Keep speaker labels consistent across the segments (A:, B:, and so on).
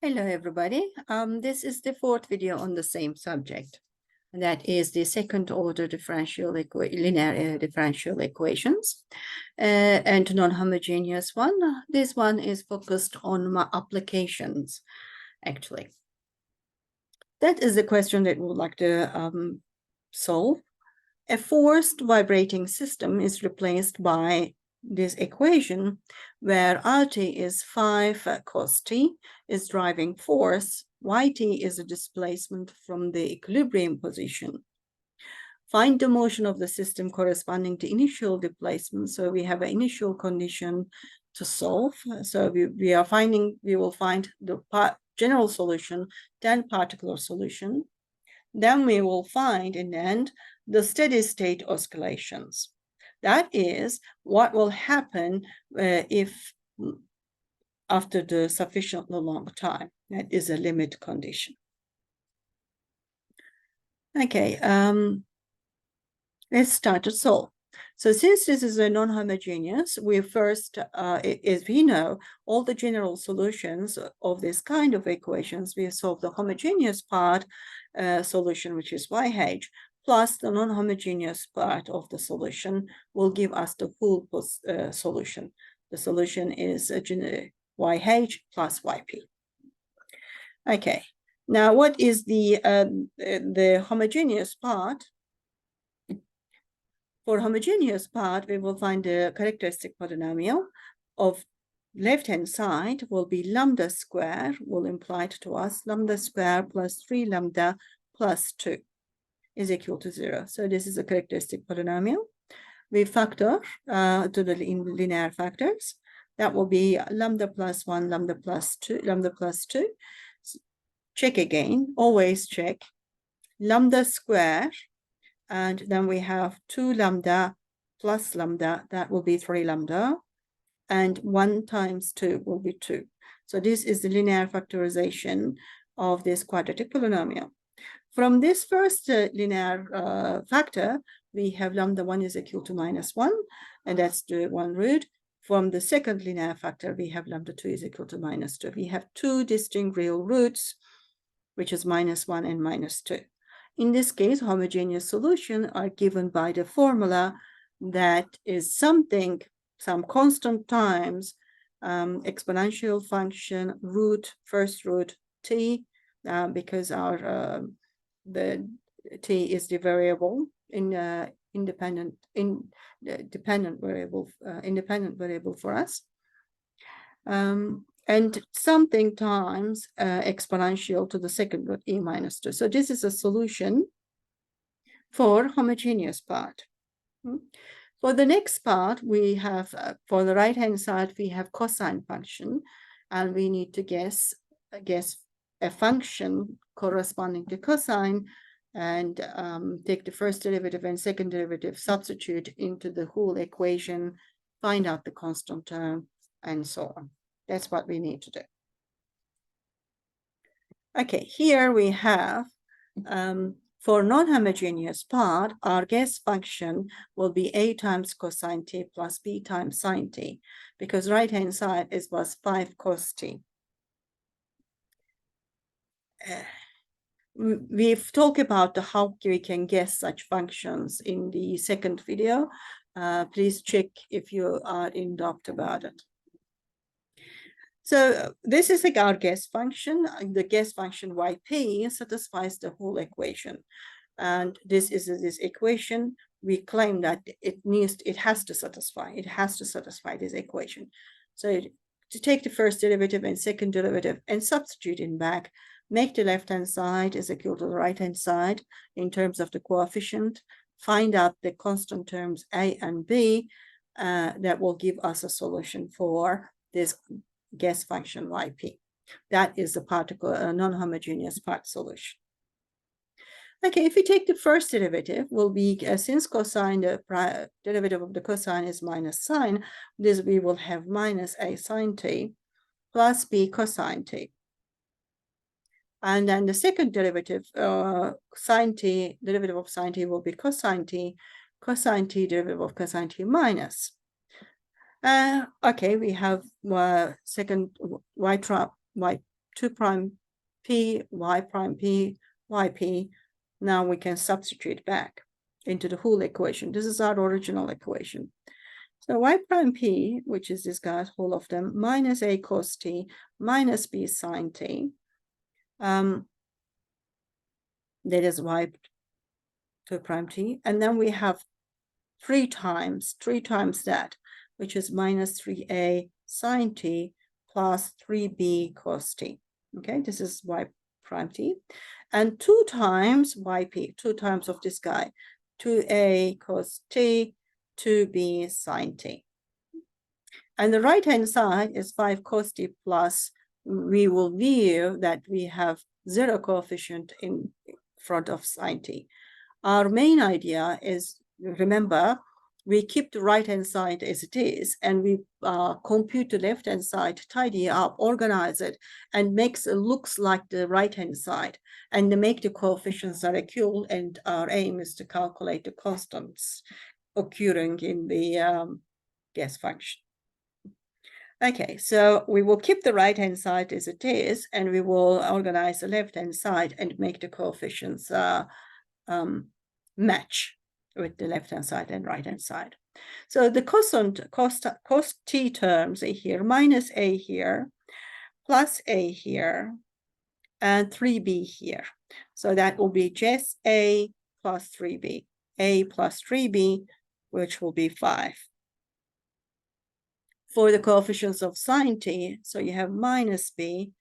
A: Hello, everybody. This is the fourth video on the same subject. And that is the second-order linear differential equations and non-homogeneous one. This one is focused on my applications, actually. That is the question that we would like to solve. A forced vibrating system is replaced by this equation where RT is 5 cos t is driving force, yt is a displacement from the equilibrium position. Find the motion of the system corresponding to initial displacement. So we have an initial condition to solve. So we will find the general solution, then particular solution. Then we will find in the end the steady state oscillations. That is what will happen if after the sufficiently long time. That is a limit condition. Okay, let's start to solve. So since this is a non-homogeneous, we first, as we know, all the general solutions of this kind of equations, we solve the homogeneous part solution, which is YH, plus the non-homogeneous part of the solution will give us the full solution. The solution is YH plus YP. Okay, now what is the homogeneous part? For homogeneous part, we will find the characteristic polynomial of left-hand side will be lambda square, will imply to us lambda square plus 3 lambda plus 2 is equal to 0. So this is a characteristic polynomial. We factor to the linear factors. That will be lambda plus 1, lambda plus 2, lambda plus 2. Check again, always check. Lambda square, and then we have 2 lambda plus lambda, that will be 3 lambda, and 1 times 2 will be 2. So this is the linear factorization of this quadratic polynomial. From this first linear factor, we have lambda 1 is equal to -1, and that's the one root. From the second linear factor, we have lambda 2 is equal to -2. We have two distinct real roots, which is -1 and -2. In this case, homogeneous solutions are given by the formula that is something, some constant times, exponential function root, first root t, because our the t is the variable in independent variable for us, and something times exponential to the second root e minus 2. So this is a solution for homogeneous part. For the next part, we have, for the right-hand side, we have cosine function, and we need to guess a function corresponding to cosine, and take the first derivative and second derivative, substitute into the whole equation, find out the constant term, and so on. That's what we need to do. Okay, here we have, for non-homogeneous part, our guess function will be a times cosine t plus b times sine t, because right-hand side was 5 cos t. We've talked about how we can guess such functions in the second video. Please check if you are in doubt about it. So this is like our guess function. The guess function yp satisfies the whole equation. And this is this equation. We claim that it has to satisfy this equation. So to take the first derivative and second derivative and substitute in back, make the left-hand side is equal to the right-hand side in terms of the coefficient, find out the constant terms a and b, that will give us a solution for this guess function yp. That is the particle non-homogeneous part solution. Okay, if we take the first derivative, will be since cosine, the derivative of the cosine is minus sine, this we will have minus a sine t plus b cosine t. And then the second derivative, sine t, derivative of sine t will be cosine t derivative of cosine t minus. Okay, we have second y 2 prime p, y prime p, yp. Now we can substitute back into the whole equation. This is our original equation. So y prime p, which is this guy's whole of them, minus a cos t minus b sine t. That is y 2 prime t. And then we have 3 times that, which is minus 3a sine t plus 3b cos t. Okay, this is y prime t. And 2 times yp, 2 times of this guy, 2a cos t, 2b sine t. And the right-hand side is 5 cos t plus, we will view that we have 0 coefficient in front of sine t. Our main idea is, remember, we keep the right-hand side as it is, and we compute the left-hand side, tidy up, organize it, and makes it looks like the right-hand side, and to make the coefficients are equal, and our aim is to calculate the constants occurring in the guess function. Okay, so we will keep the right-hand side as it is, and we will organize the left-hand side and make the coefficients match with the left-hand side and right-hand side. So the cos t terms are here, minus a here, plus a here, and 3b here. So that will be just a plus 3b, a plus 3b, which will be 5. For the coefficients of sine t, so you have minus b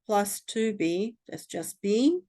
A: plus 2b, that's just b,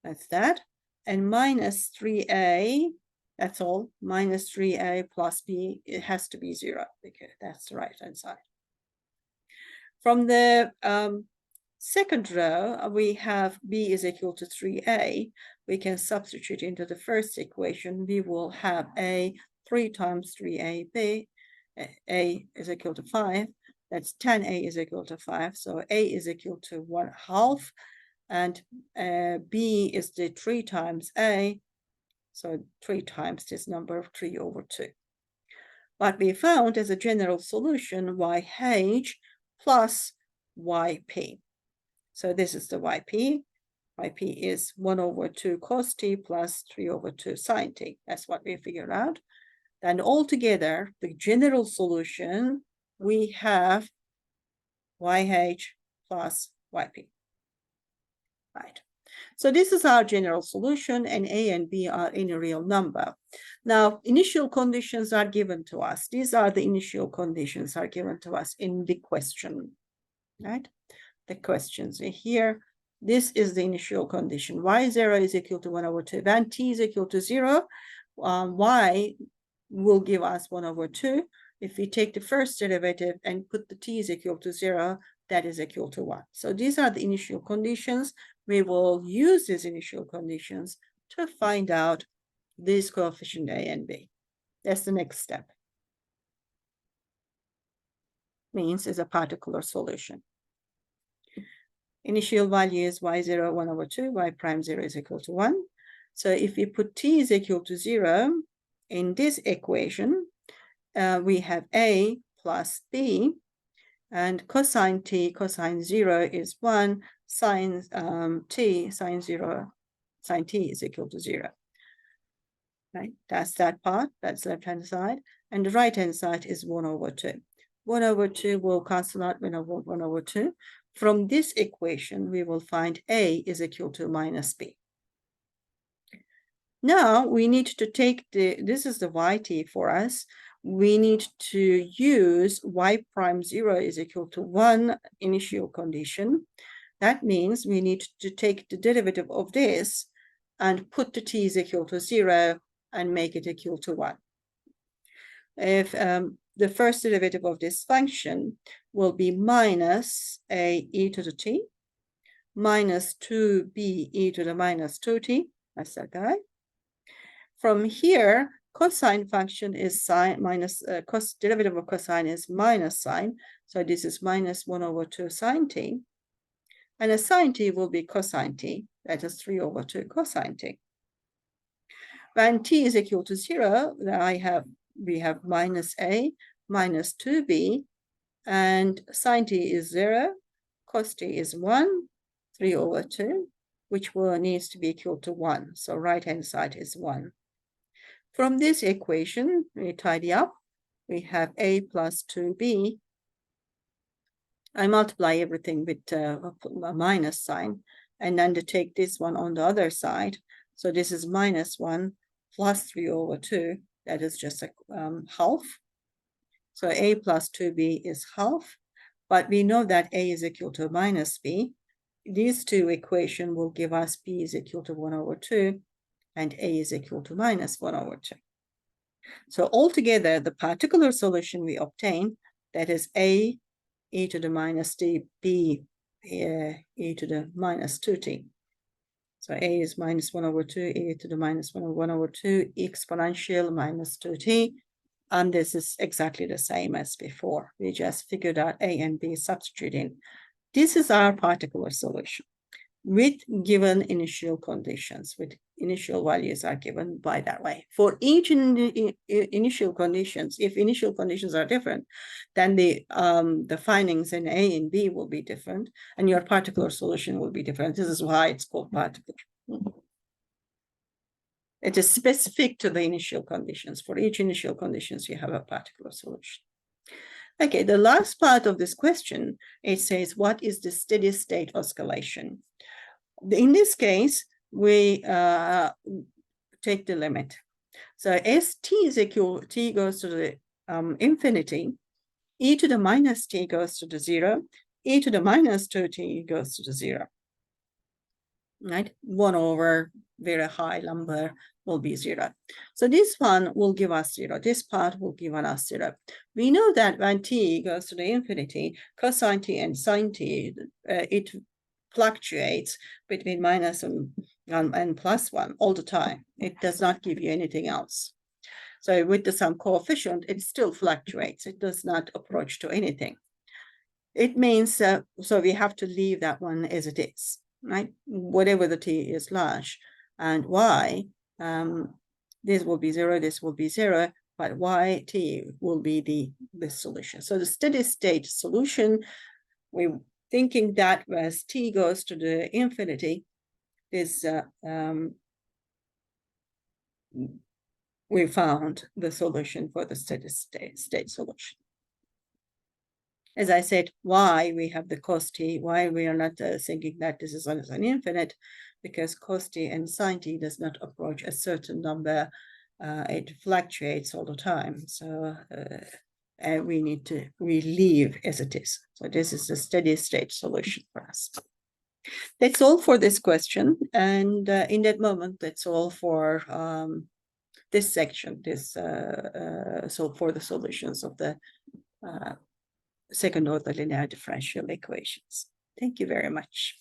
A: that's that, and minus 3a, that's all, minus 3a plus b, it has to be 0, because that's the right-hand side. From the second row, we have b is equal to 3a. We can substitute into the first equation. We will have a 3 times 3ab, a is equal to 5. That's 10a is equal to 5. So a is equal to 1/2. And b is the 3 times a. So 3 times this number, 3/2. What we found as a general solution, yh plus yp. So this is the yp. Yp is 1/2 cos t plus 3/2 sine t. That's what we figured out. And altogether, the general solution, we have yh plus yp. Right. So this is our general solution, and a and b are in a real number. Now, initial conditions are given to us. These are the initial conditions are given to us in the question, right? The questions are here. This is the initial condition. y0 is equal to 1/2. When t is equal to 0, y will give us 1/2. If we take the first derivative and put the t is equal to 0, that is equal to 1. So these are the initial conditions. We will use these initial conditions to find out these coefficient a and b. That's the next step. Means is a particular solution. Initial value is y0 1/2, y prime 0 is equal to 1. So if we put t is equal to 0 in this equation, we have a plus b, and cosine t, cosine 0 is 1, sine t, sine 0, sine t is equal to 0. Right, that's that part, that's left-hand side, and the right-hand side is 1/2. 1/2 will cancel out 1/2. From this equation, we will find a is equal to minus b. Now we need to take this is the yt for us. We need to use y prime 0 is equal to 1 initial condition. That means we need to take the derivative of this and put the t is equal to 0 and make it equal to 1. If the first derivative of this function will be minus a e to the t minus 2b e to the minus 2t. That's that guy. From here, cosine function is sine minus derivative of cosine is minus sine. So this is minus 1/2 sine t. And a sine t will be cosine t. That is 3/2 cosine t. When t is equal to 0, we have minus a minus 2b, and sine t is 0, cos t is 1, 3 over 2, which needs to be equal to 1. So right-hand side is 1. From this equation, we tidy up. We have a plus 2b. I multiply everything with a minus sign, and then to take this one on the other side. So this is minus 1 plus 3 over 2. That is just a half. So a plus 2b is half. But we know that a is equal to minus b. These two equations will give us b is equal to 1 over 2, and a is equal to minus 1 over 2. So altogether, the particular solution we obtain, that is a e to the minus t, b e to the minus 2t. So a is minus 1 over 2, e to the minus 1 over 2, exponential minus 2t. And this is exactly the same as before. We just figured out a and b substituting. This is our particular solution with given initial conditions, with initial values are given by that way. For each initial conditions, if initial conditions are different, then the findings in A and B will be different, and your particular solution will be different. This is why it's called particular. It is specific to the initial conditions. For each initial conditions, you have a particular solution. Okay, the last part of this question, it says, what is the steady state oscillation? In this case, we take the limit. So as t is equal, t goes to the infinity, e to the minus t goes to the 0, e to the minus 2t goes to the 0. Right? 1 over very high number will be 0. So this one will give us 0. This part will give us 0. We know that when t goes to the infinity, cosine t and sine t, it fluctuates between minus and plus 1 all the time. It does not give you anything else. So with the some coefficient, it still fluctuates. It does not approach to anything. It means, so we have to leave that one as it is, right? Whatever the t is large. And y, this will be 0, this will be 0, but y t will be the solution. So the steady state solution, we're thinking that as t goes to the infinity, is we found the solution for the steady state solution. As I said, why we have the cos t, why we are not thinking that this is an infinite, because cos t and sine t does not approach a certain number. It fluctuates all the time. So we need to leave as it is. So this is a steady state solution for us. That's all for this question. And in that moment, that's all for this section, so for the solutions of the second order linear differential equations. Thank you very much.